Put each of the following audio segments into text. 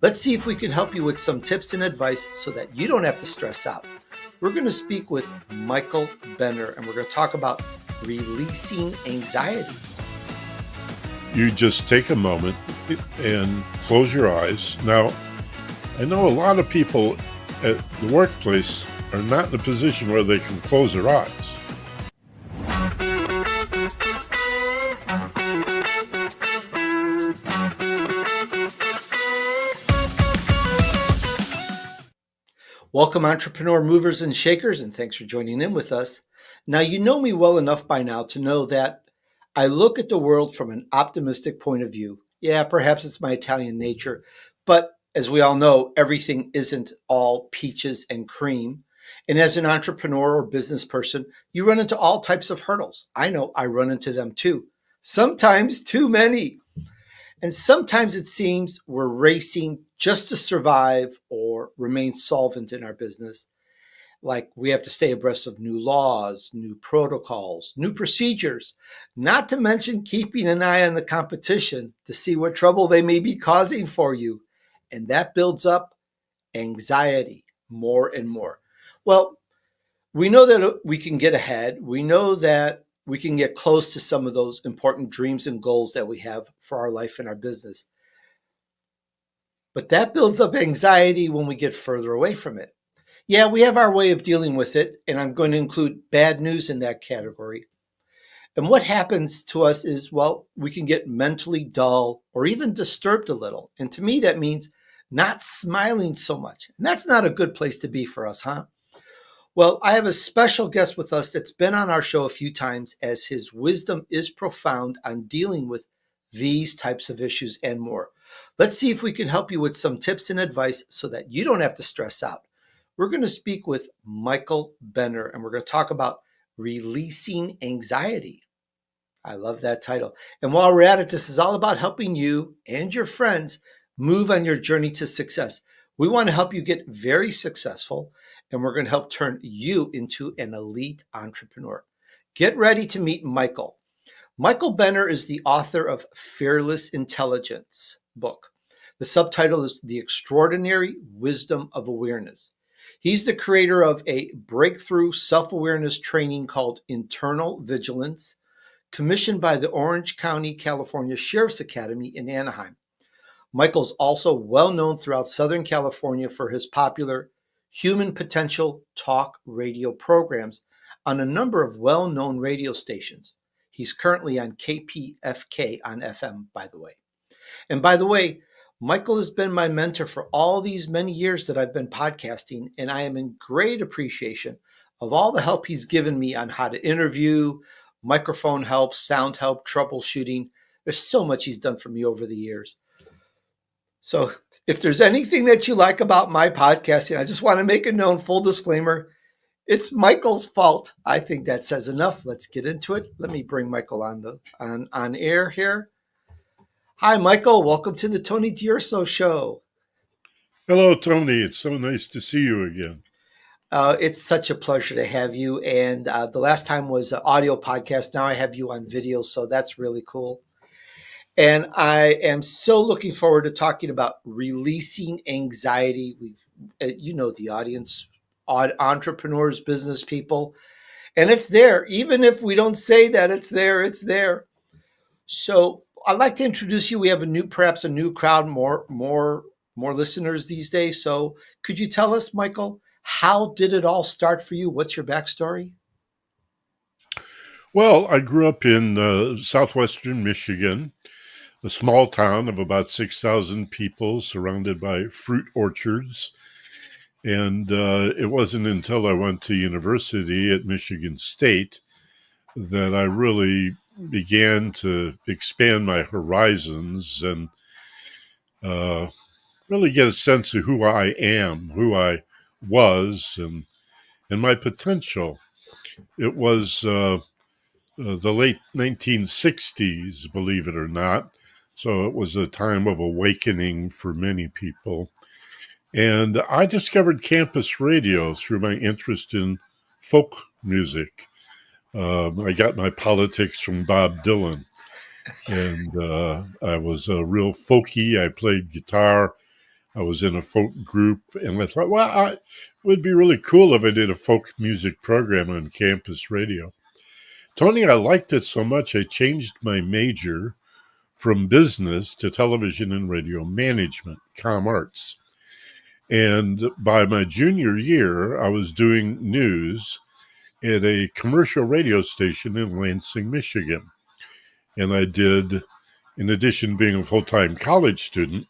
Let's see if we can help you with some tips and advice so that you don't have to stress out. We're going to speak with Michael Benner, and we're going to talk about releasing anxiety. You just take a moment and close your eyes. Now, I know a lot of people at the workplace are not in a position where they can close their eyes. Welcome, entrepreneur movers and shakers, and thanks for joining in with us. Now, you know me well enough by now to know that I look at the world from an optimistic point of view. Yeah, perhaps it's my Italian nature, but as we all know, everything isn't all peaches and cream. And as an entrepreneur or business person, you run into all types of hurdles. I know I run into them too, sometimes too many. And sometimes it seems we're racing just to survive or remain solvent in our business. Like we have to stay abreast of new laws, new protocols, new procedures, not to mention keeping an eye on the competition to see what trouble they may be causing for you. And that builds up anxiety more and more. Well, we know that we can get ahead. We know that we can get close to some of those important dreams and goals that we have for our life and our business. But that builds up anxiety when we get further away from it. Yeah, we have our way of dealing with it, and I'm going to include bad news in that category. And what happens to us is, well, we can get mentally dull or even disturbed a little. And to me, that means not smiling so much. And that's not a good place to be for us, huh? Well, I have a special guest with us that's been on our show a few times, as his wisdom is profound on dealing with these types of issues and more. Let's see if we can help you with some tips and advice so that you don't have to stress out. We're going to speak with Michael Benner, and we're going to talk about releasing anxiety. I love that title. And while we're at it, this is all about helping you and your friends move on your journey to success. We want to help you get very successful, and we're going to help turn you into an elite entrepreneur. Get ready to meet Michael. Michael Benner is the author of Fearless Intelligence book. The subtitle is The Extraordinary Wisdom of Awareness. He's the creator of a breakthrough self-awareness training called Internal Vigilance, commissioned by the Orange County, California Sheriff's Academy in Anaheim. Michael's also well known throughout Southern California for his popular Human Potential talk radio programs on a number of well-known radio stations. He's currently on KPFK on FM, by the way. And by the way, Michael has been my mentor for all these many years that I've been podcasting, and I am in great appreciation of all the help he's given me on how to interview, microphone help, sound help, troubleshooting. There's so much he's done for me over the years. So if there's anything that you like about my podcasting, I just want to make it known, full disclaimer, it's Michael's fault. I think that says enough. Let's get into it. Let me bring Michael on air here. Hi, Michael. Welcome to the Tony Durso Show. Hello, Tony. It's so nice to see you again. It's such a pleasure to have you. And the last time was an audio podcast. Now I have you on video, so that's really cool. And I am so looking forward to talking about releasing anxiety. You know the audience, entrepreneurs, business people, and it's there. Even if we don't say that it's there, it's there. So I'd like to introduce you. We have perhaps a new crowd, more listeners these days. So could you tell us, Michael, how did it all start for you? What's your backstory? Well, I grew up in southwestern Michigan, a small town of about 6,000 people surrounded by fruit orchards. And it wasn't until I went to university at Michigan State that I really began to expand my horizons and really get a sense of who I am, who I was, and my potential. It was the late 1960s, believe it or not. So it was a time of awakening for many people. And I discovered campus radio through my interest in folk music. I got my politics from Bob Dylan. And I was real folky. I played guitar I was in a folk group, and I thought, well, it would be really cool if I did a folk music program on campus radio. Tony, I liked it so much, I changed my major from business to television and radio management, com arts. And by my junior year, I was doing news at a commercial radio station in Lansing, Michigan. And I did, in addition to being a full time college student,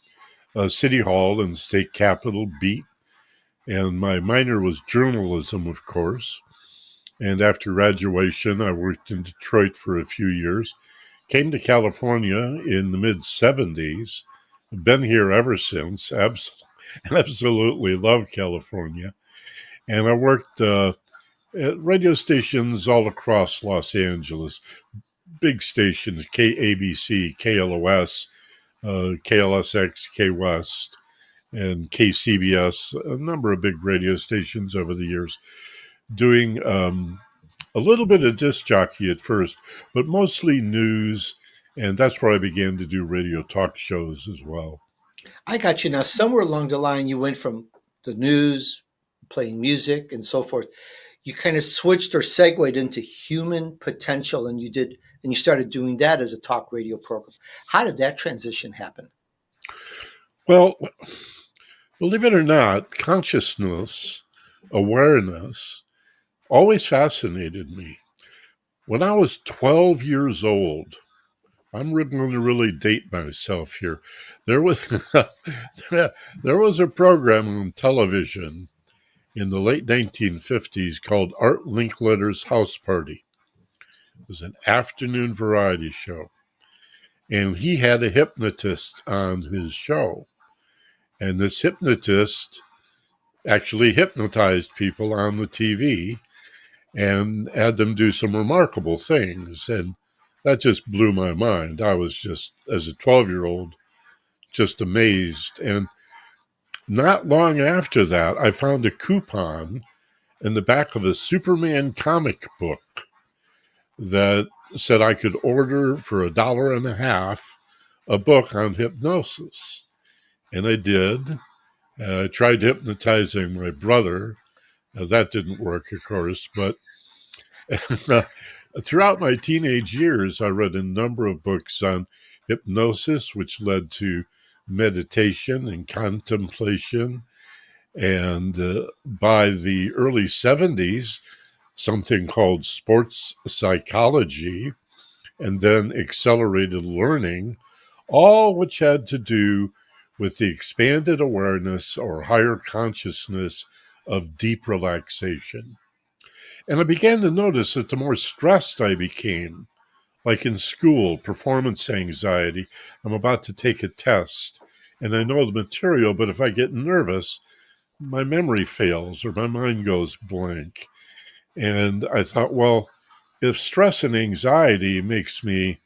City Hall and State Capitol beat. And my minor was journalism, of course. And after graduation, I worked in Detroit for a few years, came to California in the mid 70s, been here ever since, absolutely love California. And I worked at radio stations all across Los Angeles, big stations, KABC, KLOS, KLSX, K West, and KCBS, a number of big radio stations over the years, doing a little bit of disc jockey at first, but mostly news. And that's where I began to do radio talk shows as well. I got you. Now, somewhere along the line, you went from the news, playing music, and so forth. You kind of switched or segued into human potential, and you started doing that as a talk radio program. How did that transition happen? Well, believe it or not, consciousness, awareness always fascinated me. When I was 12 years old, I'm going to really date myself here. There was there was a program on television in the late 1950s called Art Linkletter's House Party. It was an afternoon variety show, and he had a hypnotist on his show, and this hypnotist actually hypnotized people on the TV and had them do some remarkable things. And that just blew my mind. I was just, as a 12-year-old, just amazed. And not long after that, I found a coupon in the back of a Superman comic book that said I could order for $1.50 a book on hypnosis. And I did. I tried hypnotizing my brother. That didn't work, of course, but throughout my teenage years, I read a number of books on hypnosis, which led to meditation and contemplation. And by the early 70s, something called sports psychology, and then accelerated learning, all which had to do with the expanded awareness or higher consciousness of deep relaxation. And I began to notice that the more stressed I became, like in school, performance anxiety, I'm about to take a test and I know the material, but if I get nervous, my memory fails or my mind goes blank. And I thought, well, if stress and anxiety makes me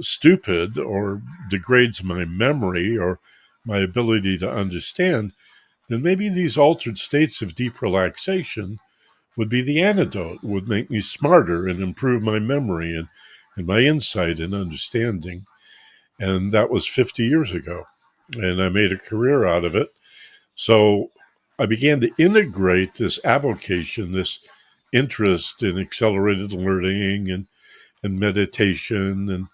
stupid or degrades my memory or my ability to understand, then maybe these altered states of deep relaxation would be the antidote, would make me smarter and improve my memory and my insight and understanding. And that was 50 years ago. And I made a career out of it. So I began to integrate this avocation, this interest in accelerated learning and meditation and,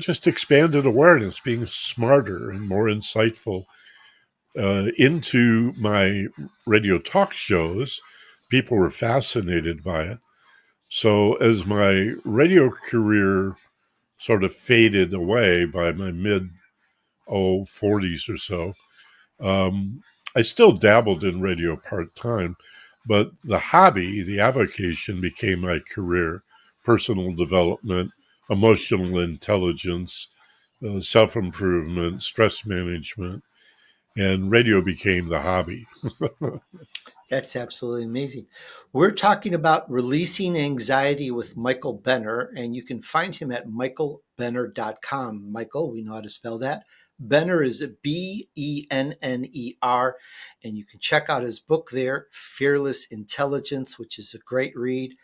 just expanded awareness, being smarter and more insightful into my radio talk shows. People were fascinated by it. So as my radio career sort of faded away by my mid 40s or so, um, I still dabbled in radio part time, but the hobby, the avocation, became my career. Personal development, emotional intelligence, self improvement, stress management, and radio became the hobby. That's absolutely amazing. We're talking about releasing anxiety with Michael Benner, and you can find him at michaelbenner.com. Michael, we know how to spell that. Benner is Benner, and you can check out his book there, Fearless Intelligence, which is a great read.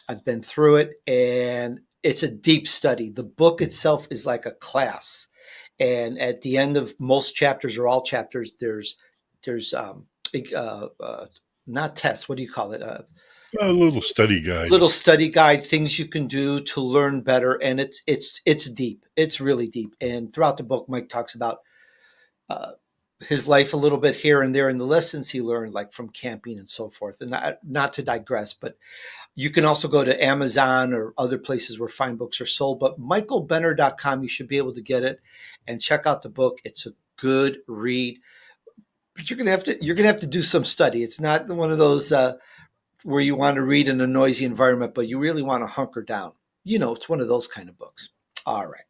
I've been through it, and it's a deep study. The book itself is like a class. And at the end of most chapters or all chapters, there's uh, uh, not tests. What do you call it? A little study guide. Little study guide, things you can do to learn better, and it's deep. It's really deep. And throughout the book, Mike talks about uh, his life a little bit here and there, and the lessons he learned, like from camping and so forth. And not to digress, but you can also go to Amazon or other places where fine books are sold. But michaelbenner.com, you should be able to get it and check out the book. It's a good read, but you're gonna have to do some study. It's not one of those where you want to read in a noisy environment, but you really want to hunker down. It's one of those kind of books. All right.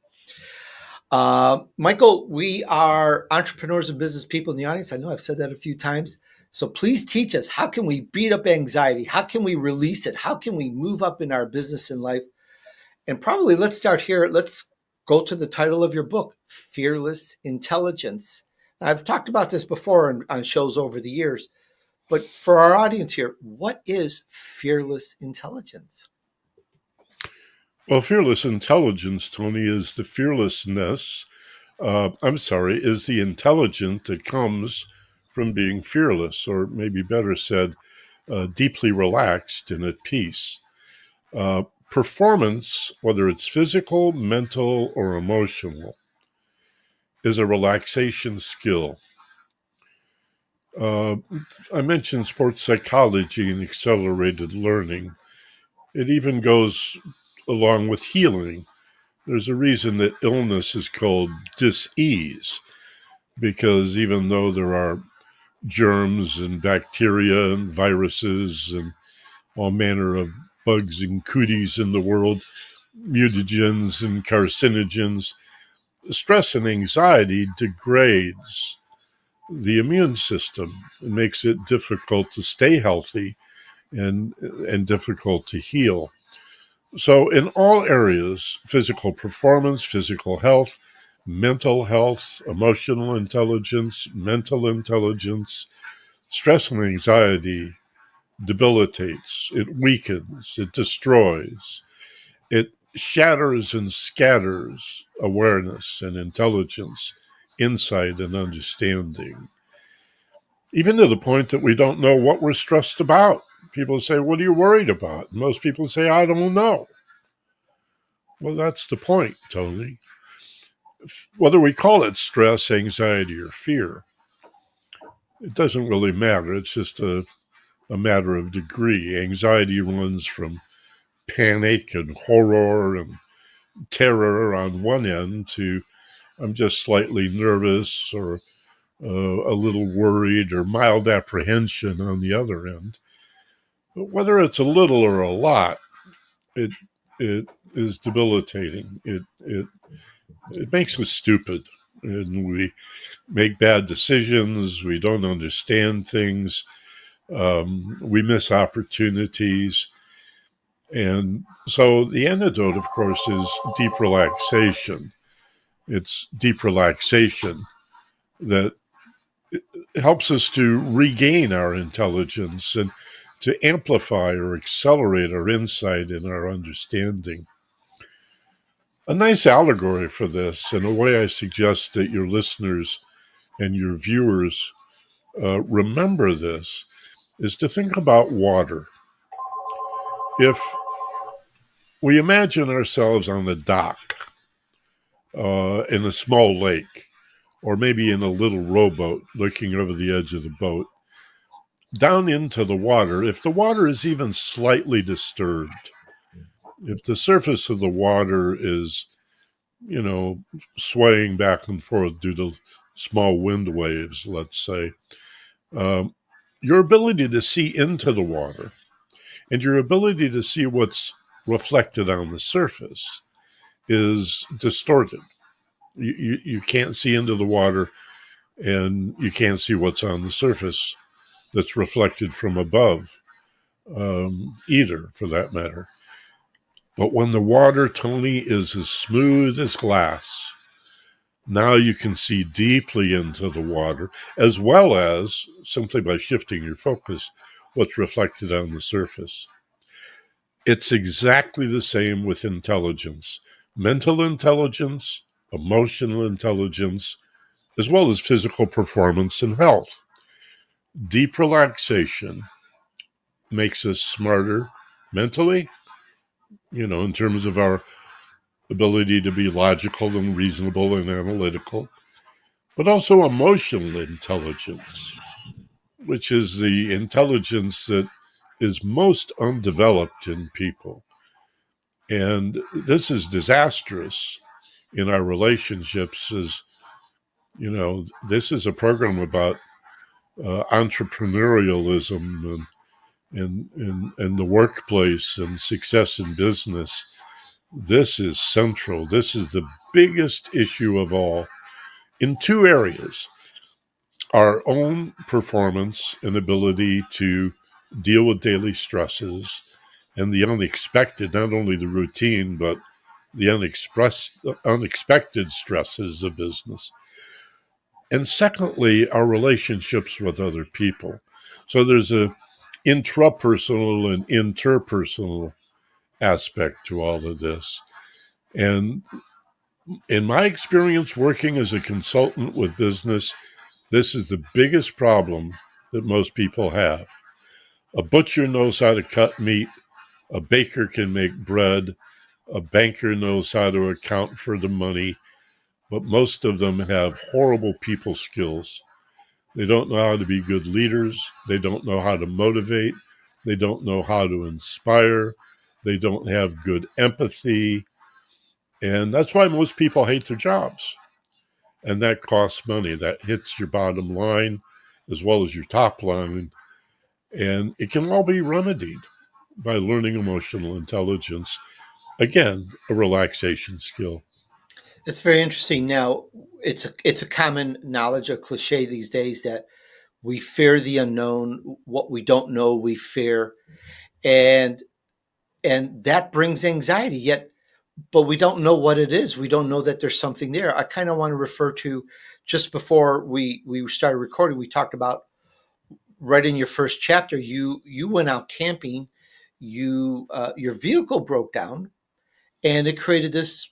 Michael, we are entrepreneurs and business people in the audience. I know I've said that a few times. So please teach us, how can we beat up anxiety? How can we release it? How can we move up in our business and life? And probably let's start here. Let's go to the title of your book, Fearless Intelligence. I've talked about this before on shows over the years, but for our audience here, what is fearless intelligence? Well, fearless intelligence, Tony, is the fearlessness. Is the intelligence that comes from being fearless, or maybe better said, deeply relaxed and at peace. Performance, whether it's physical, mental, or emotional, is a relaxation skill. I mentioned sports psychology and accelerated learning. It even goes along with healing. There's a reason that illness is called dis-ease, because even though there are germs and bacteria and viruses and all manner of bugs and cooties in the world, mutagens and carcinogens, stress and anxiety degrades the immune system. It makes it difficult to stay healthy and difficult to heal. So in all areas, physical performance, physical health, mental health, emotional intelligence, mental intelligence, stress and anxiety debilitates, it weakens, it destroys, it shatters and scatters awareness and intelligence, insight and understanding, even to the point that we don't know what we're stressed about. People say, "What are you worried about?" And most people say, "I don't know." Well, that's the point, Tony. Whether we call it stress, anxiety, or fear, it doesn't really matter. It's just a matter of degree. Anxiety runs from panic and horror and terror on one end to I'm just slightly nervous or a little worried or mild apprehension on the other end. But whether it's a little or a lot, it it is debilitating. It makes us stupid, and we make bad decisions. We don't understand things. We miss opportunities. And so the antidote, of course, is deep relaxation. It's deep relaxation that helps us to regain our intelligence and to amplify or accelerate our insight and our understanding. A nice allegory for this, and a way I suggest that your listeners and your viewers remember this, is to think about water. If we imagine ourselves on a dock in a small lake, or maybe in a little rowboat looking over the edge of the boat, down into the water, if the water is even slightly disturbed, if the surface of the water is, swaying back and forth due to small wind waves, let's say, um, your ability to see into the water and your ability to see what's reflected on the surface is distorted. You can't see into the water and you can't see what's on the surface that's reflected from above, either, for that matter. But when the water, Tony, is as smooth as glass, now you can see deeply into the water, as well as, simply by shifting your focus, what's reflected on the surface. It's exactly the same with intelligence. Mental intelligence, emotional intelligence, as well as physical performance and health. Deep relaxation makes us smarter mentally, in terms of our ability to be logical and reasonable and analytical, but also emotional intelligence, which is the intelligence that is most undeveloped in people. And this is disastrous in our relationships. As this is a program about entrepreneurialism and the workplace and success in business. This is central. This is the biggest issue of all in two areas: our own performance and ability to deal with daily stresses and the unexpected, not only the routine, but the unexpected stresses of business. And secondly, our relationships with other people. So there's a intrapersonal and interpersonal aspect to all of this. And in my experience working as a consultant with business, this is the biggest problem that most people have. A butcher knows how to cut meat, a baker can make bread, a banker knows how to account for the money, but most of them have horrible people skills. They don't know how to be good leaders. They don't know how to motivate. They don't know how to inspire. They don't have good empathy. And that's why most people hate their jobs. And that costs money. That hits your bottom line as well as your top line. And it can all be remedied by learning emotional intelligence. Again, a relaxation skill. It's very interesting. Now, it's a common knowledge, a cliche these days that we fear the unknown. What we don't know, we fear, and that brings anxiety. Yet, but we don't know what it is. We don't know that there's something there. I kind of want to refer to just before we started recording. We talked about right in your first chapter. You went out camping. Your vehicle broke down, and it created this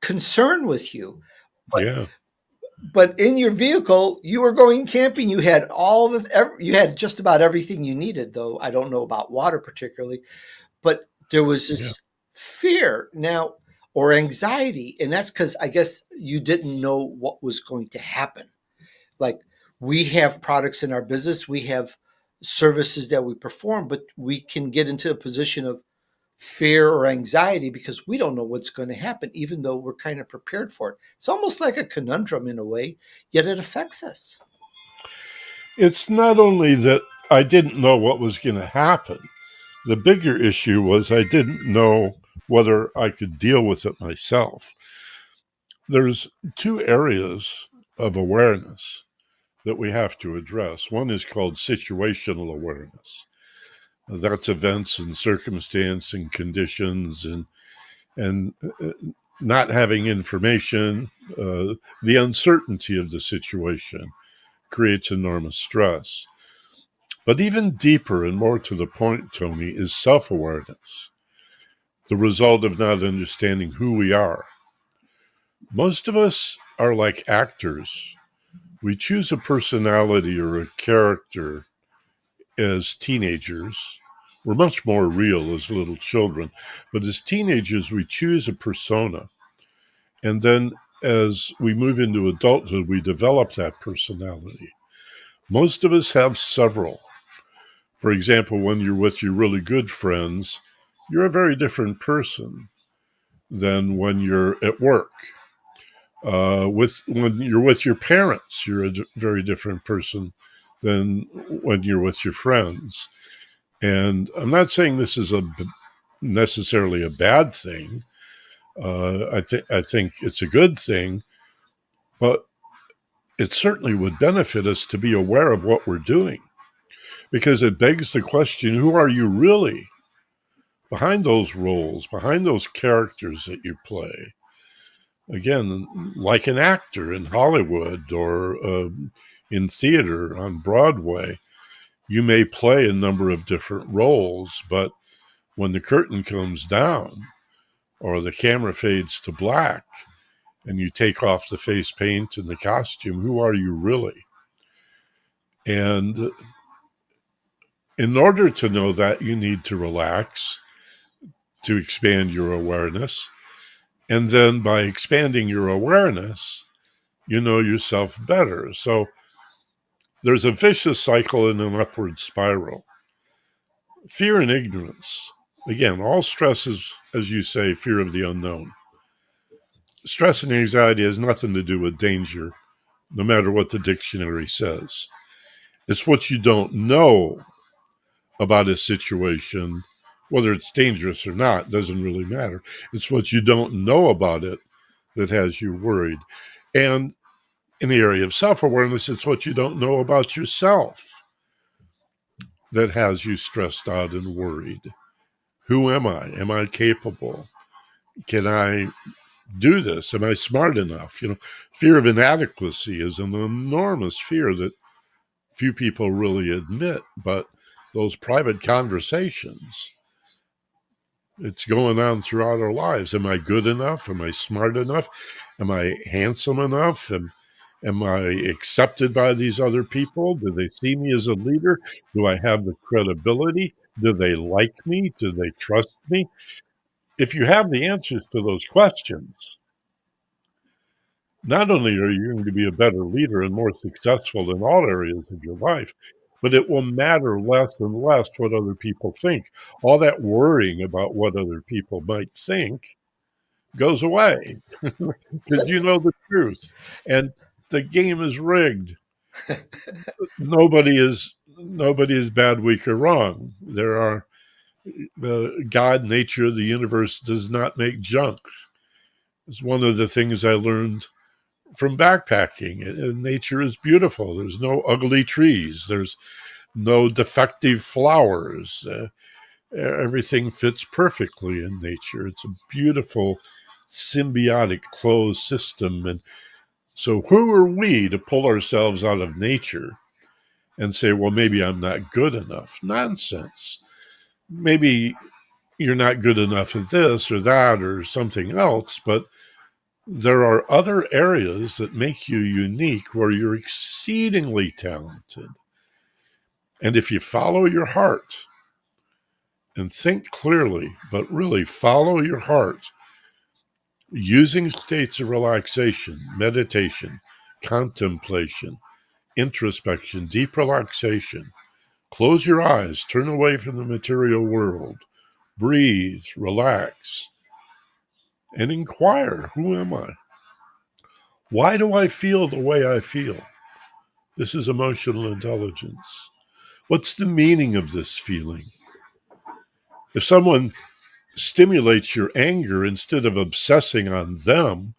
concern with you. But Yeah, but in your vehicle, you were going camping. You had you had just about everything you needed, though I don't know about water particularly. But there was yeah. this fear now or anxiety, and that's because I guess you didn't know what was going to happen. Like we have products in our business, we have services that we perform, but we can get into a position of fear or anxiety because we don't know what's going to happen, even though we're kind of prepared for it. It's almost like a conundrum in a way, yet it affects us. It's not only that I didn't know what was going to happen, the bigger issue was I didn't know whether I could deal with it myself. There's two areas of awareness that we have to address. One is called situational awareness. That's events and circumstance and conditions and not having information. The uncertainty of the situation creates enormous stress. But even deeper and more to the point, Tony, is self awareness, the result of not understanding who we are. Most of us are like actors. We choose a personality or a character as teenagers. We're much more real as little children, but as teenagers, we choose a persona. And then as we move into adulthood, we develop that personality. Most of us have several. For example, when you're with your really good friends, you're a very different person than when you're at work. With when you're with your parents, you're a very different person than when you're with your friends. And I'm not saying this is necessarily a bad thing. I think it's a good thing, but it certainly would benefit us to be aware of what we're doing because it begs the question: who are you really behind those roles, behind those characters that you play? Again, like an actor in Hollywood or in theater on Broadway, you may play a number of different roles, but when the curtain comes down or the camera fades to black and you take off the face paint and the costume, who are you really? And in order to know that, you need to relax, to expand your awareness. And then by expanding your awareness, you know yourself better. So there's a vicious cycle and an upward spiral. Fear and ignorance. Again, all stress is, as you say, fear of the unknown. Stress and anxiety has nothing to do with danger, no matter what the dictionary says. It's what you don't know about a situation, whether it's dangerous or not, doesn't really matter. It's what you don't know about it that has you worried. And in the area of self awareness, it's what you don't know about yourself that has you stressed out and worried. Who am I? Am I capable? Can I do this? Am I smart enough? Fear of inadequacy is an enormous fear that few people really admit, but those private conversations, it's going on throughout our lives. Am I good enough? Am I smart enough? Am I handsome enough? Am I accepted by these other people? Do they see me as a leader? Do I have the credibility? Do they like me? Do they trust me? If you have the answers to those questions, not only are you going to be a better leader and more successful in all areas of your life, but it will matter less and less what other people think. All that worrying about what other people might think goes away because you know the truth. And the game is rigged. Nobody is bad, weak, or wrong. There are the God, nature, the universe does not make junk. It's one of the things I learned from backpacking. Nature is beautiful. There's no ugly trees. There's no defective flowers. Everything fits perfectly in nature. It's a beautiful, symbiotic, closed system. And so, who are we to pull ourselves out of nature and say, well, maybe I'm not good enough? Nonsense. Maybe you're not good enough at this or that or something else, but there are other areas that make you unique where you're exceedingly talented. And if you follow your heart and think clearly, but really follow your heart, using states of relaxation, meditation, contemplation, introspection, deep relaxation, close your eyes, turn away from the material world, breathe, relax, and inquire, who am I? Why do I feel the way I feel? This is emotional intelligence. What's the meaning of this feeling? If someone stimulates your anger, instead of obsessing on them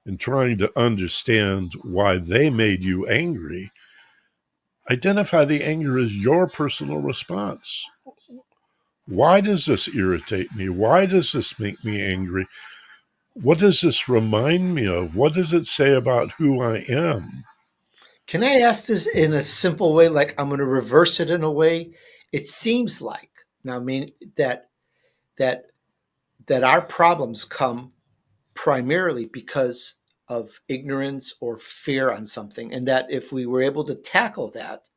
and trying to understand why they made you angry, identify the anger as your personal response. Why does this irritate me? Why does this make me angry? What does this remind me of? What does it say about who I am? Can I ask this in a simple way? Like I'm going to reverse it in a way. It seems like now, I mean that that our problems come primarily because of ignorance or fear on something, and that if we were able to tackle that,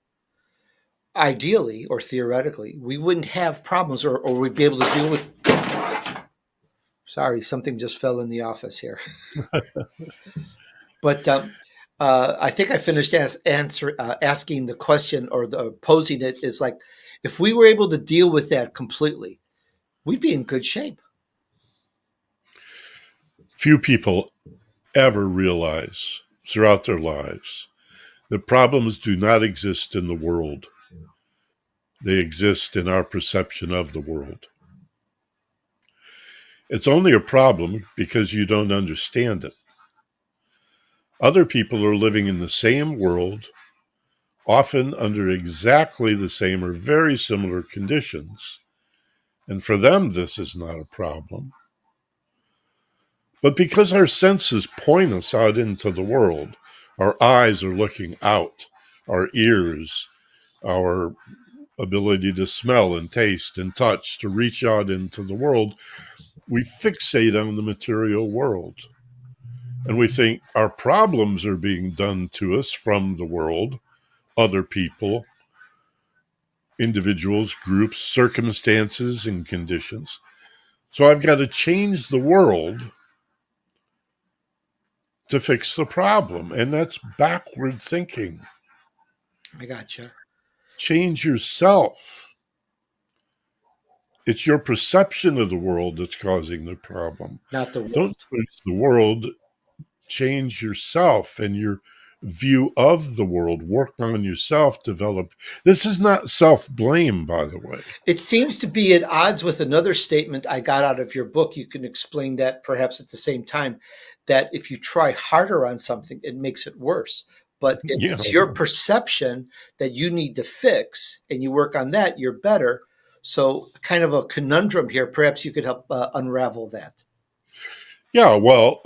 ideally or theoretically, we wouldn't have problems, or we'd be able to deal with. Sorry, something just fell in the office here. But I think I finished asking the question or posing it is like, if we were able to deal with that completely, we'd be in good shape. Few people ever realize throughout their lives that problems do not exist in the world. They exist in our perception of the world. It's only a problem because you don't understand it. Other people are living in the same world, often under exactly the same or very similar conditions. And for them, this is not a problem. But because our senses point us out into the world, our eyes are looking out, our ears, our ability to smell and taste and touch, to reach out into the world, we fixate on the material world. And we think our problems are being done to us from the world, other people, individuals, groups, circumstances, and conditions. So I've got to change the world to fix the problem. And that's backward thinking. I gotcha. Change yourself. It's your perception of the world that's causing the problem. Not the Don't world. change the world, change yourself and your view of the world. Work on yourself, develop. This is not self blame, by the way. It seems to be at odds with another statement I got out of your book. You can explain that perhaps at the same time, that if you try harder on something, it makes it worse. But if Yeah. it's your perception that you need to fix and you work on that, you're better. So, kind of a conundrum here. Perhaps you could help unravel that. Yeah. Well,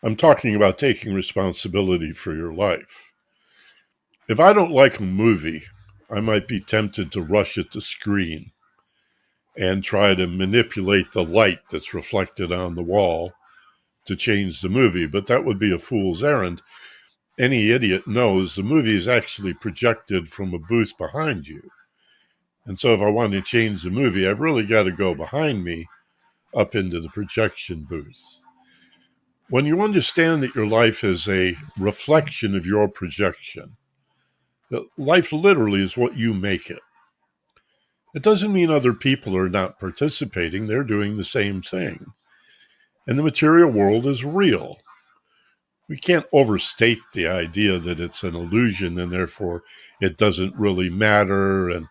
I'm talking about taking responsibility for your life. If I don't like a movie, I might be tempted to rush at the screen and try to manipulate the light that's reflected on the wall to change the movie, but that would be a fool's errand. Any idiot knows the movie is actually projected from a booth behind you. And so if I want to change the movie, I've really got to go behind me up into the projection booth. When you understand that your life is a reflection of your projection, that life literally is what you make it. It doesn't mean other people are not participating, they're doing the same thing. And the material world is real. We can't overstate the idea that it's an illusion and therefore it doesn't really matter. And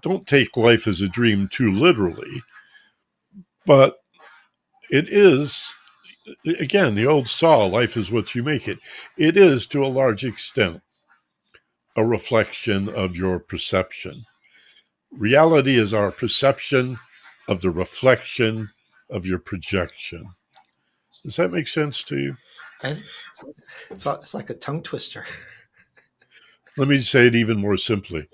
don't take life as a dream too literally. But it is, again, the old saw, life is what you make it. It is, to a large extent, a reflection of your perception. Reality is our perception of the reflection of your projection. Does that make sense to you? I, it's like a tongue twister. Let me say it even more simply.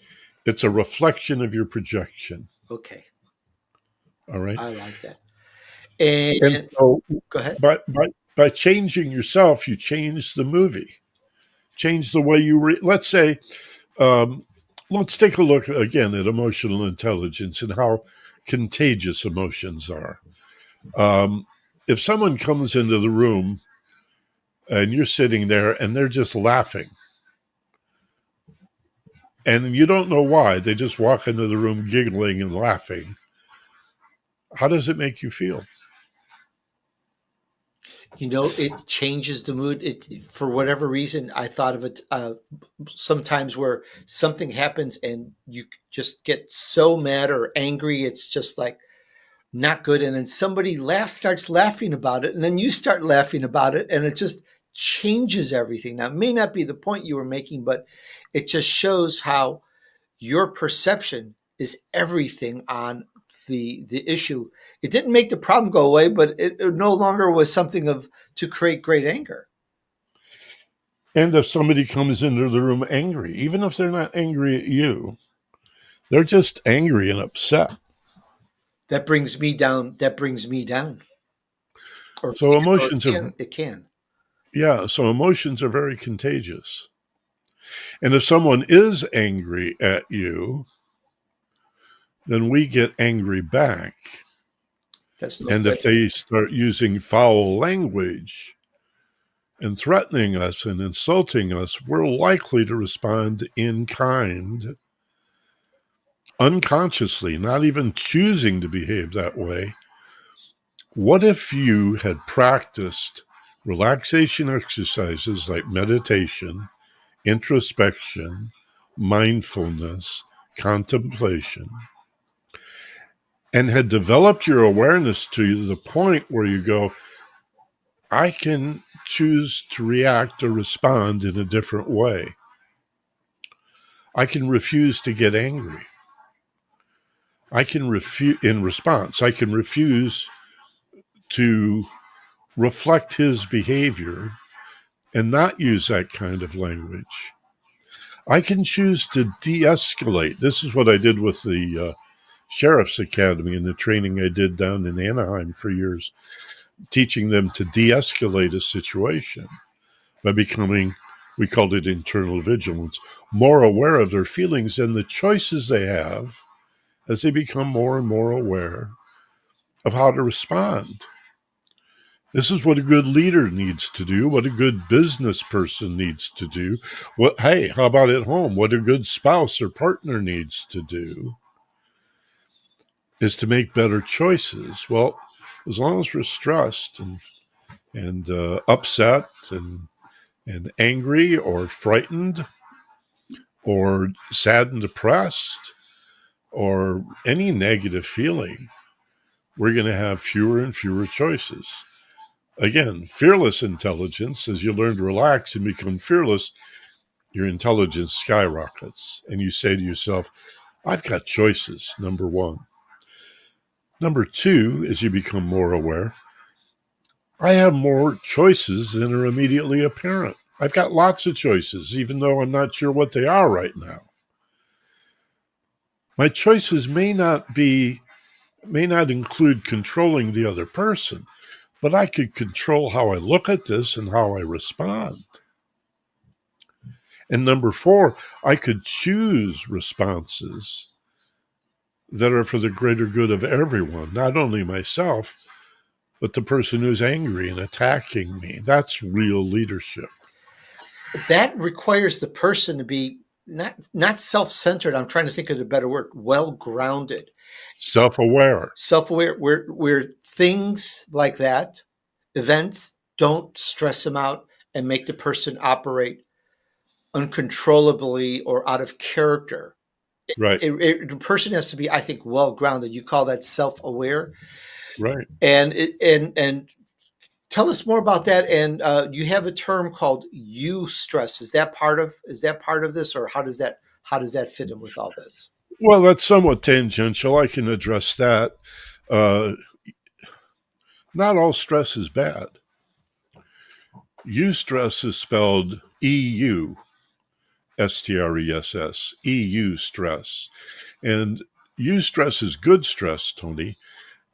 It's a reflection of your projection. Okay, All right. I like that. And And so go ahead. by changing yourself, you change the movie, change the way you let's say, um, let's take a look again at emotional intelligence and how contagious emotions are. Um, if someone comes into the room and you're sitting there and they're just laughing and you don't know why, they just walk into the room giggling and laughing, how does it make you feel? It changes the mood. For whatever reason, I thought of it sometimes where something happens and you just get so mad or angry. It's just like not good. And then somebody starts laughing about it. And then you start laughing about it. And it just changes everything. Now, it may not be the point you were making, but it just shows how your perception is everything on the issue. It didn't make the problem go away, but it no longer was something of to create great anger. And if somebody comes into the room angry, even if they're not angry at you, they're just angry and upset. That brings me down. That brings me down. Or, So or emotions are, it can. so emotions are very contagious. And if someone is angry at you, then we get angry back. That's no And good. if they start using foul language and threatening us and insulting us, we're likely to respond in kind, unconsciously, not even choosing to behave that way. What if you had practiced relaxation exercises like meditation, introspection, mindfulness, contemplation, and had developed your awareness to the point where you go, I can choose to react or respond in a different way. I can refuse to get angry. I can refuse in response. I can refuse to reflect his behavior and not use that kind of language. I can choose to de escalate. This is what I did with the Sheriff's Academy and the training I did down in Anaheim for years. teaching them to de-escalate a situation by becoming, we called it internal vigilance, more aware of their feelings and the choices they have as they become more and more aware of how to respond. This is what a good leader needs to do, what a good business person needs to do. What, hey, how about at home? What a good spouse or partner needs to do is to make better choices. Well, as long as we're stressed and upset and angry or frightened or sad and depressed or any negative feeling, we're going to have fewer and fewer choices. Again, fearless intelligence, as you learn to relax and become fearless, your intelligence skyrockets. And you say to yourself, I've got choices, number one. Number two, as you become more aware, I have more choices than are immediately apparent. I've got lots of choices, even though I'm not sure what they are right now. My choices may not include controlling the other person, but I could control how I look at this and how I respond. And number four, I could choose responses that are for the greater good of everyone, not only myself, but the person who's angry and attacking me. That's real leadership. That requires the person to be not self-centered. I'm trying to think of the better word. Well-grounded, Self-aware. self-aware, where things like that, events, don't stress them out and make the person operate uncontrollably or out of character. Right, The person has to be, I think, well-grounded. You call that self-aware, right. and tell us more about that. And you have a term called eustress. Is that part of this, or how does that fit in with all this? Well, that's somewhat tangential. I can address that. Uh, Not all stress is bad. Eustress is spelled EUSTRESS, EU stress. And eustress is good stress, Tony.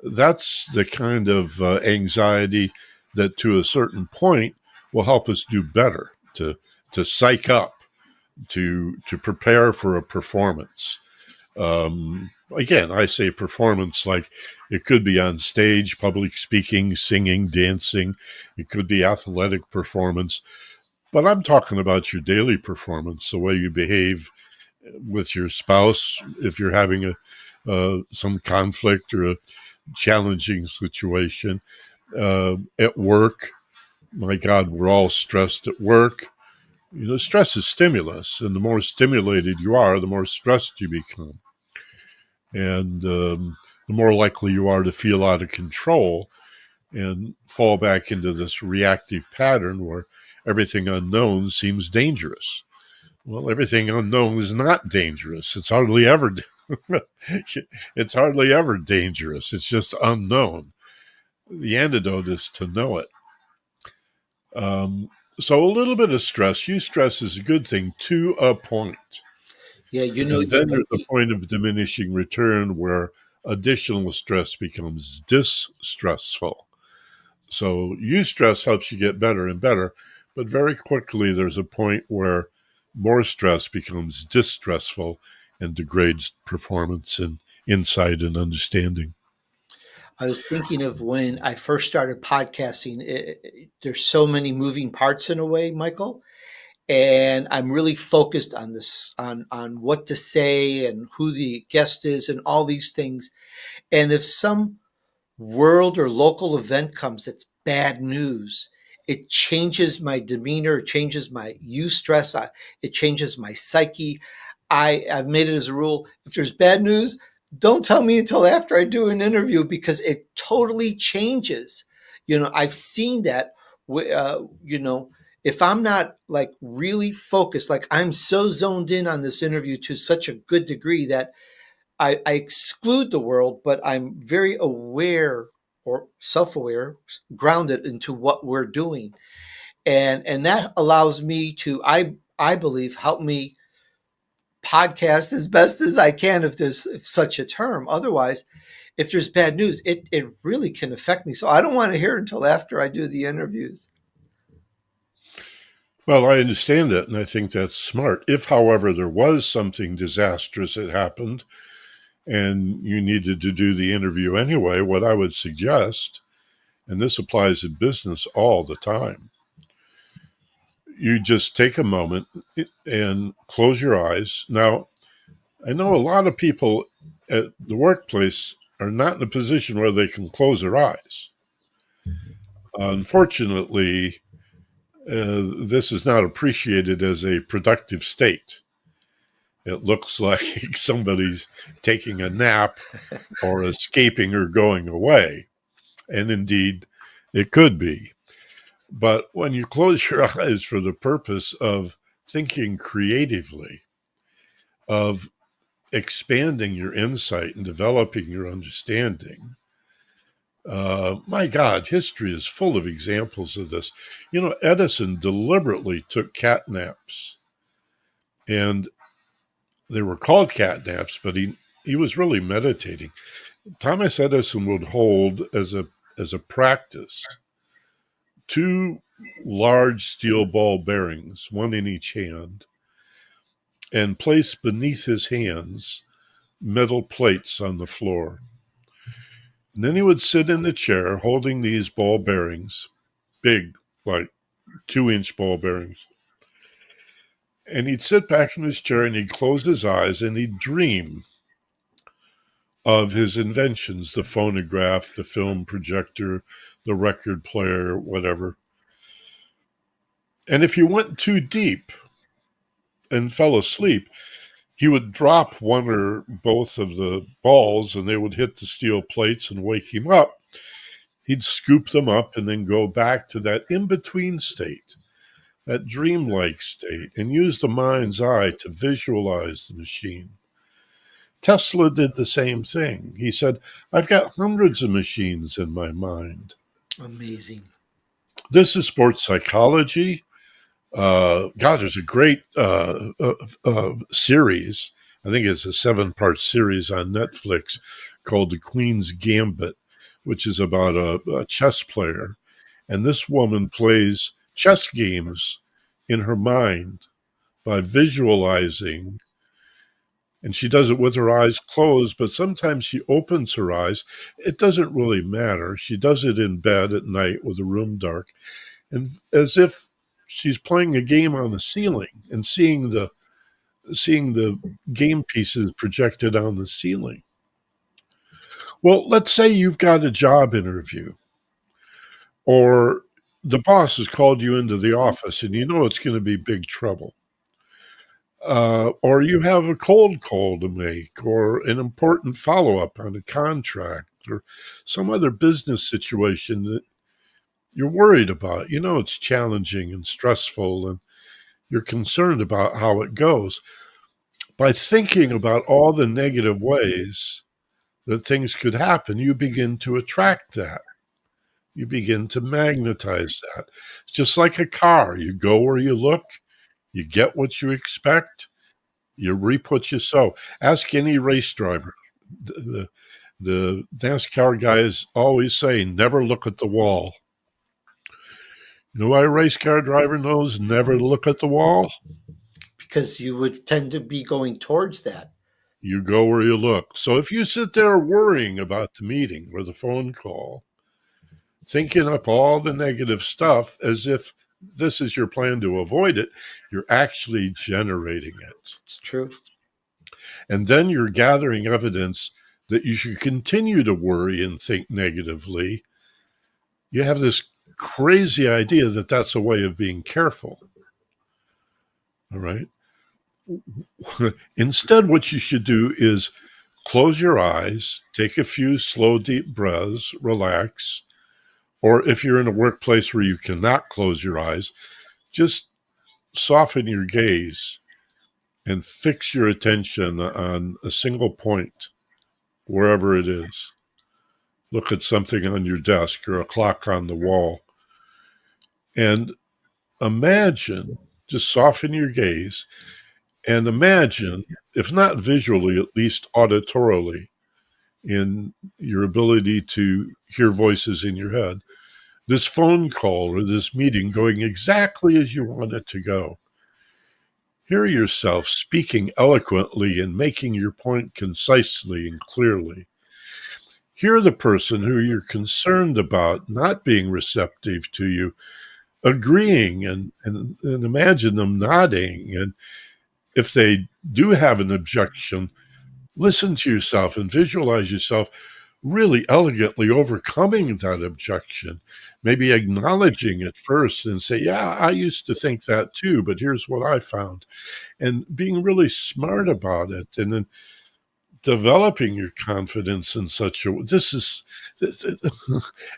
That's the kind of anxiety that to a certain point will help us do better, to psych up, to prepare for a performance. Again, I say performance like it could be on stage, public speaking, singing, dancing. It could be athletic performance. But I'm talking about your daily performance, the way you behave with your spouse, if you're having some conflict or a challenging situation, at work. My God, we're all stressed at work. Stress is stimulus, and the more stimulated you are, the more stressed you become. And the more likely you are to feel out of control and fall back into this reactive pattern where everything unknown seems dangerous. Well, everything unknown is not dangerous. It's hardly ever dangerous. It's just unknown. The antidote is to know it. Um, so a little bit of stress, eustress is a good thing to a point. Yeah, And then there's a point of diminishing return where additional stress becomes distressful. So eustress helps you get better and better, but very quickly there's a point where more stress becomes distressful and degrades performance and insight and understanding. I was thinking of when I first started podcasting. There's so many moving parts in a way, Michael, and I'm really focused on this, on what to say and who the guest is and all these things. And if some world or local event comes that's bad news, it changes my demeanor, it changes my eustress, it changes my psyche. I've made it as a rule: if there's bad news, don't tell me until after I do an interview, because it totally changes. I've seen that. If I'm not like really focused, like I'm so zoned in on this interview to such a good degree that I exclude the world, but I'm very aware or self-aware, grounded into what we're doing, and that allows me to, I believe, help me podcast as best as I can, if there's such a term. Otherwise, if there's bad news, it really can affect me. So I don't want to hear until after I do the interviews. Well, I understand that, and I think that's smart. If, however, there was something disastrous that happened and you needed to do the interview anyway, what I would suggest, and this applies in business all the time, you just take a moment and close your eyes. Now, I know a lot of people at the workplace are not in a position where they can close their eyes. Unfortunately, this is not appreciated as a productive state. It looks like somebody's taking a nap or escaping or going away. And indeed, it could be. But when you close your eyes for the purpose of thinking creatively, of expanding your insight and developing your understanding, my God, history is full of examples of this. You know, Edison deliberately took cat naps, and they were called cat naps, but he was really meditating. Thomas Edison would hold as a practice two large steel ball bearings, one in each hand, and place beneath his hands metal plates on the floor. And then he would sit in the chair holding these ball bearings, big, like 2-inch ball bearings. And he'd sit back in his chair and he'd close his eyes and he'd dream of his inventions, the phonograph, the film projector, the record player, whatever. And if you went too deep and fell asleep, he would drop one or both of the balls and they would hit the steel plates and wake him up. He'd scoop them up and then go back to that in between state, that dreamlike state, and use the mind's eye to visualize the machine. Tesla did the same thing. He said, I've got hundreds of machines in my mind. Amazing. This is sports psychology. God, there's a great series. I think it's a 7-part series on Netflix called The Queen's Gambit, which is about a chess player. And this woman plays chess games in her mind by visualizing. And she does it with her eyes closed, but sometimes she opens her eyes. It doesn't really matter. She does it in bed at night with the room dark, and as if she's playing a game on the ceiling and seeing the game pieces projected on the ceiling. Well, let's say you've got a job interview, or the boss has called you into the office and you know it's going to be big trouble. Or you have a cold call to make, or an important follow up on a contract, or some other business situation that you're worried about. You know, it's challenging and stressful, and you're concerned about how it goes. By thinking about all the negative ways that things could happen, you begin to attract that. You begin to magnetize that. It's just like a car. You go where you look, you get what you expect, you reap what you sow. Ask any race driver. The NASCAR guys always say, never look at the wall. You know why a race car driver knows never to look at the wall? Because you would tend to be going towards that. You go where you look. So if you sit there worrying about the meeting or the phone call, thinking up all the negative stuff as if this is your plan to avoid it, you're actually generating it. It's true. And then you're gathering evidence that you should continue to worry and think negatively. You have this crazy idea that that's a way of being careful. All right. Instead, what you should do is close your eyes, take a few slow, deep breaths, relax. Or if you're in a workplace where you cannot close your eyes, just soften your gaze and fix your attention on a single point, wherever it is. Look at something on your desk or a clock on the wall. And imagine, just soften your gaze and imagine, if not visually, at least auditorily, in your ability to hear voices in your head. This phone call or this meeting going exactly as you want it to go. Hear yourself speaking eloquently and making your point concisely and clearly. Hear the person who you're concerned about not being receptive to you, agreeing, and imagine them nodding. And if they do have an objection, listen to yourself and visualize yourself really elegantly overcoming that objection, maybe acknowledging it first and say, yeah, I used to think that too, but here's what I found. And being really smart about it. And then developing your confidence in such a this,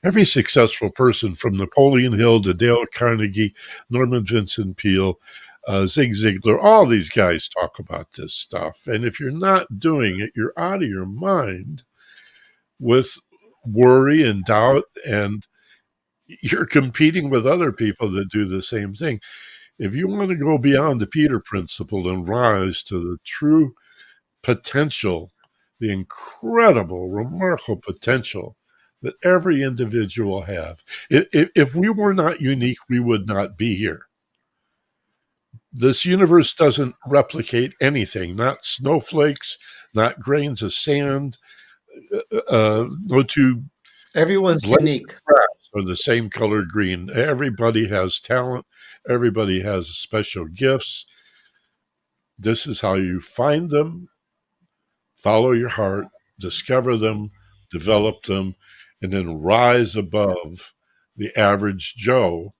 every successful person from Napoleon Hill to Dale Carnegie, Norman Vincent Peale, Zig Ziglar, all these guys talk about this stuff. And if you're not doing it, you're out of your mind with worry and doubt, and you're competing with other people that do the same thing. If you want to go beyond the Peter principle and rise to the true potential, the incredible, remarkable potential that every individual have. If we were not unique, we would not be here. This universe doesn't replicate anything, not snowflakes, not grains of sand, no two Everyone's blades of unique. grass are the same color green. Everybody has talent. Everybody has special gifts. This is how you find them, follow your heart, discover them, develop them, and then rise above the average Joe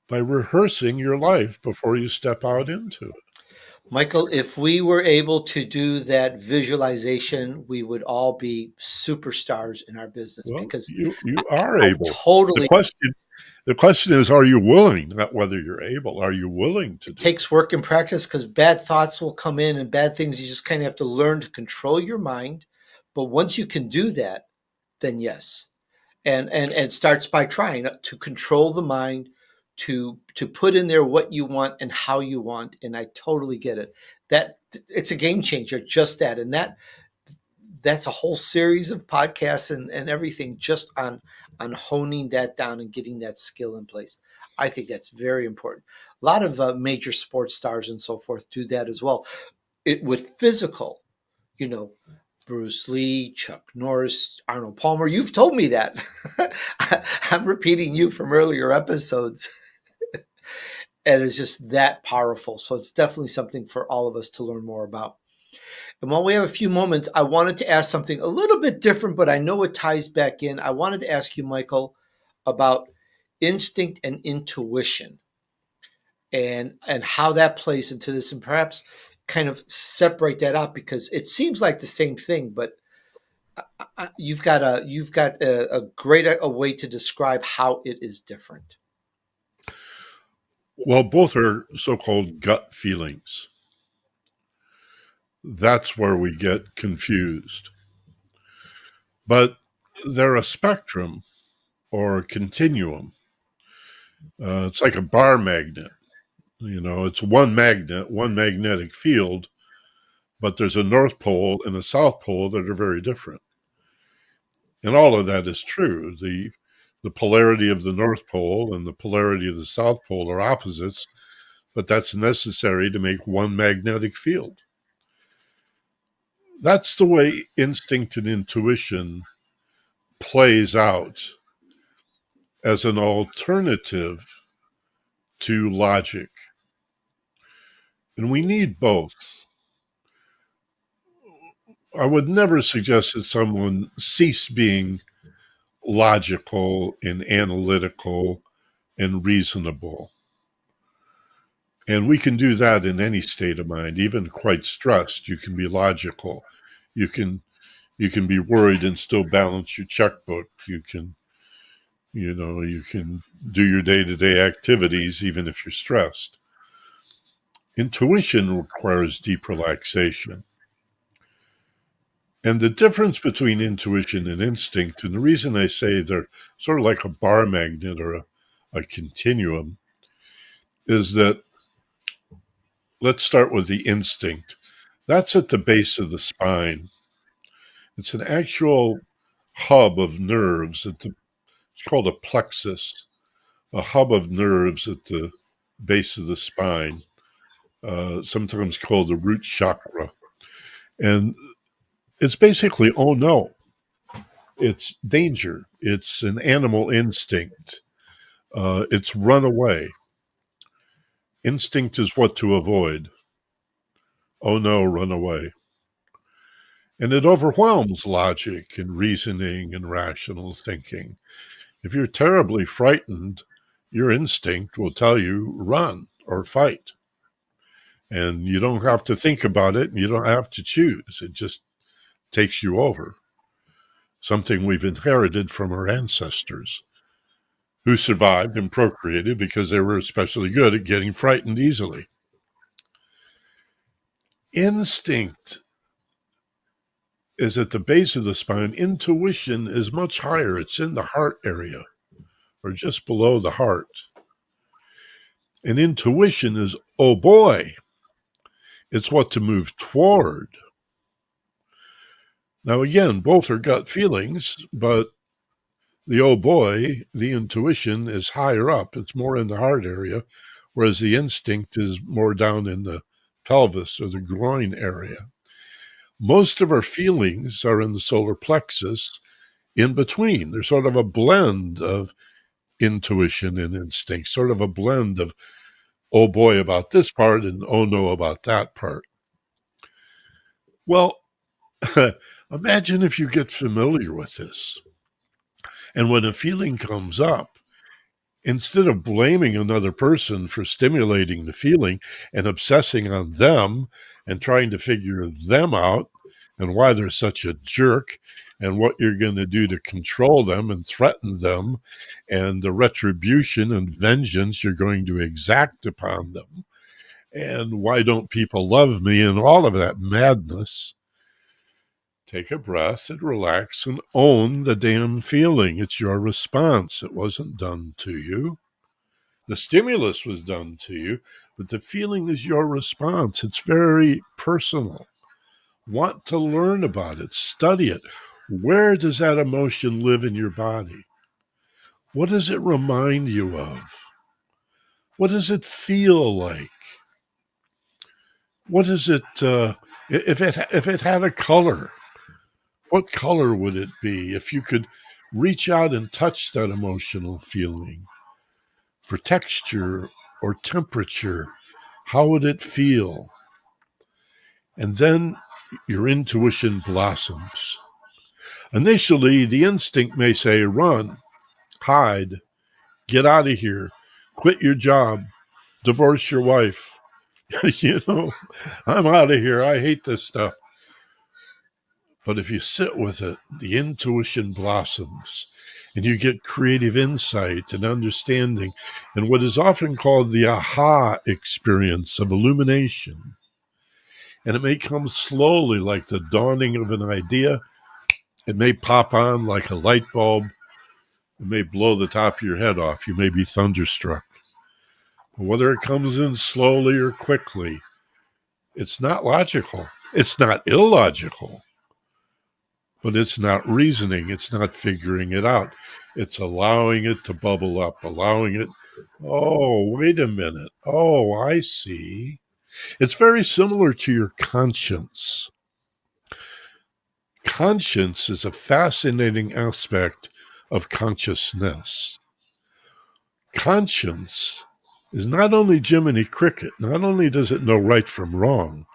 by rehearsing your life before you step out into it. Michael, if we were able to do that visualization, we would all be superstars in our business Well, because you I, are I able. The totally, question the question is, are you willing? Not whether you're able. Are you willing to it do it? takes work and practice because bad thoughts will come in and bad things. You just kind of have to learn to control your mind. But once you can do that, then yes. And it starts by trying to control the mind, to put in there what you want and how you want. And I totally get it. That it's a game changer, just that. And that's a whole series of podcasts and everything just on honing that down and getting that skill in place. I think that's very important. A lot of major sports stars and so forth do that as well. It with physical, you know, Bruce Lee, Chuck Norris, Arnold Palmer. You've told me that. I'm repeating you from earlier episodes. And it's just that powerful. So it's definitely something for all of us to learn more about. And while we have a few moments, I wanted to ask something a little bit different, but I know it ties back in. I wanted to ask you, Michael, about instinct and intuition and how that plays into this, and perhaps kind of separate that out because it seems like the same thing, but you've got a great a way to describe how it is different. Well, both are so-called gut feelings. That's where we get confused. But they're a spectrum or a continuum. It's like a bar magnet. It's one magnet, one magnetic field, but there's a North Pole and a South Pole that are very different. And all of that is true. The polarity of the North Pole and the polarity of the South Pole are opposites, but that's necessary to make one magnetic field. That's the way instinct and intuition plays out as an alternative to logic. And we need both. I would never suggest that someone cease being logical and analytical and reasonable. And we can do that in any state of mind, even quite stressed. You can be logical. You can you can be worried and still balance your checkbook. You can do your day-to-day activities even if you're stressed. Intuition requires deep relaxation. And the difference between intuition and instinct, and the reason I say they're sort of like a bar magnet or a continuum, is that let's start with the instinct. That's at the base of the spine. It's an actual hub of nerves. It's called a plexus, a hub of nerves at the base of the spine, sometimes called the root chakra. And it's basically, oh no, it's danger. It's an animal instinct. It's run away. Instinct is what to avoid. Oh no, run away. And it overwhelms logic and reasoning and rational thinking. If you're terribly frightened, your instinct will tell you run or fight. And you don't have to think about it and you don't have to choose. It just takes you over. Something we've inherited from our ancestors who survived and procreated because they were especially good at getting frightened easily. Instinct is at the base of the spine. Intuition is much higher. It's in the heart area or just below the heart. And intuition is, oh boy, it's what to move toward. Now, again, both are gut feelings, but the oh boy, the intuition is higher up. It's more in the heart area, whereas the instinct is more down in the pelvis or the groin area. Most of our feelings are in the solar plexus in between. They're sort of a blend of intuition and instinct, sort of a blend of oh boy about this part and oh no about that part. Well, imagine if you get familiar with this. And when a feeling comes up, instead of blaming another person for stimulating the feeling and obsessing on them and trying to figure them out and why they're such a jerk and what you're going to do to control them and threaten them and the retribution and vengeance you're going to exact upon them and why don't people love me and all of that madness, take a breath and relax and own the damn feeling. It's your response. It wasn't done to you. The stimulus was done to you, but the feeling is your response. It's very personal. Want to learn about it, study it. Where does that emotion live in your body? What does it remind you of? What does it feel like? What is it, if it had a color, what color would it be if you could reach out and touch that emotional feeling? For texture or temperature, how would it feel? And then your intuition blossoms. Initially, the instinct may say, run, hide, get out of here, quit your job, divorce your wife. I'm out of here. I hate this stuff. But if you sit with it, the intuition blossoms and you get creative insight and understanding and what is often called the aha experience of illumination. And it may come slowly like the dawning of an idea. It may pop on like a light bulb. It may blow the top of your head off. You may be thunderstruck. But whether it comes in slowly or quickly, it's not logical. It's not illogical. But it's not reasoning. It's not figuring it out. It's allowing it to bubble up, allowing it. Oh, wait a minute. Oh, I see. It's very similar to your conscience. Conscience is a fascinating aspect of consciousness. Conscience is not only Jiminy Cricket, not only does it know right from wrong,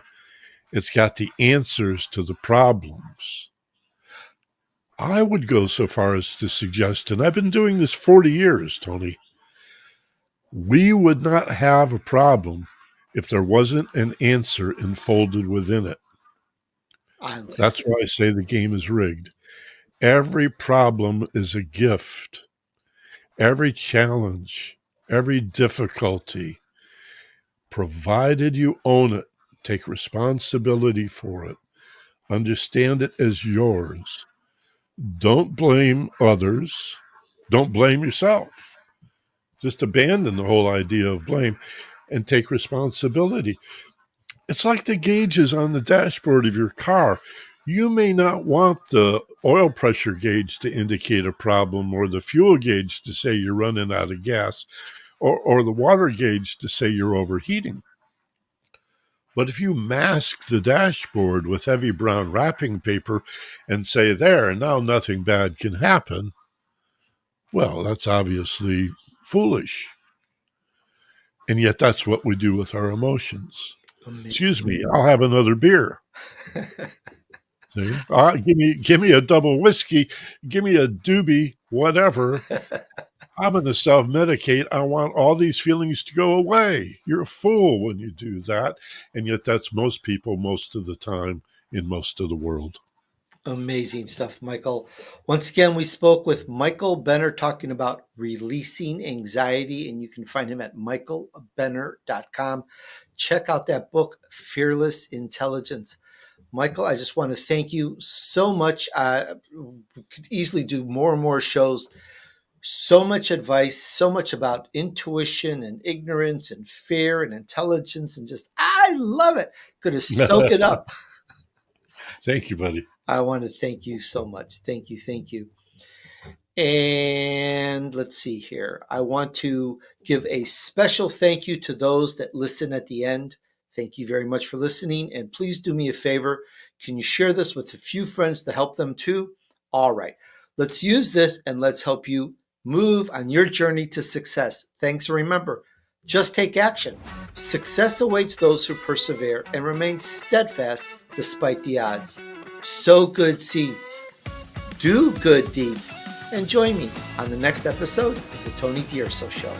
it's got the answers to the problems. I would go so far as to suggest, and I've been doing this 40 years, Tony, we would not have a problem if there wasn't an answer enfolded within it. That's why I say the game is rigged. Every problem is a gift. Every challenge, every difficulty, provided you own it, take responsibility for it, understand it as yours. Don't blame others. Don't blame yourself. Just abandon the whole idea of blame and take responsibility. It's like the gauges on the dashboard of your car. You may not want the oil pressure gauge to indicate a problem, or the fuel gauge to say you're running out of gas, or the water gauge to say you're overheating. But if you mask the dashboard with heavy brown wrapping paper and say, there, now nothing bad can happen, well, that's obviously foolish. And yet that's what we do with our emotions. Excuse me, I'll have another beer. See? Give me a double whiskey, give me a doobie, whatever. I'm going to self medicate. I want all these feelings to go away. You're a fool when you do that. And yet, that's most people most of the time in most of the world. Amazing stuff, Michael. Once again, we spoke with Michael Benner talking about releasing anxiety, and you can find him at michaelbenner.com. Check out that book, Fearless Intelligence. Michael, I just want to thank you so much. We could easily do more and more shows. So much advice, so much about intuition and ignorance and fear and intelligence, and just, I love it. Going to soak it up. Thank you, buddy. I want to thank you so much. Thank you. Thank you. And let's see here. I want to give a special thank you to those that listen at the end. Thank you very much for listening. And please do me a favor. Can you share this with a few friends to help them too? All right. Let's use this and let's help you move on your journey to success. Thanks. And remember, just take action. Success awaits those who persevere and remain steadfast despite the odds. Sow good seeds. Do good deeds. And join me on the next episode of the Tony Durso Show.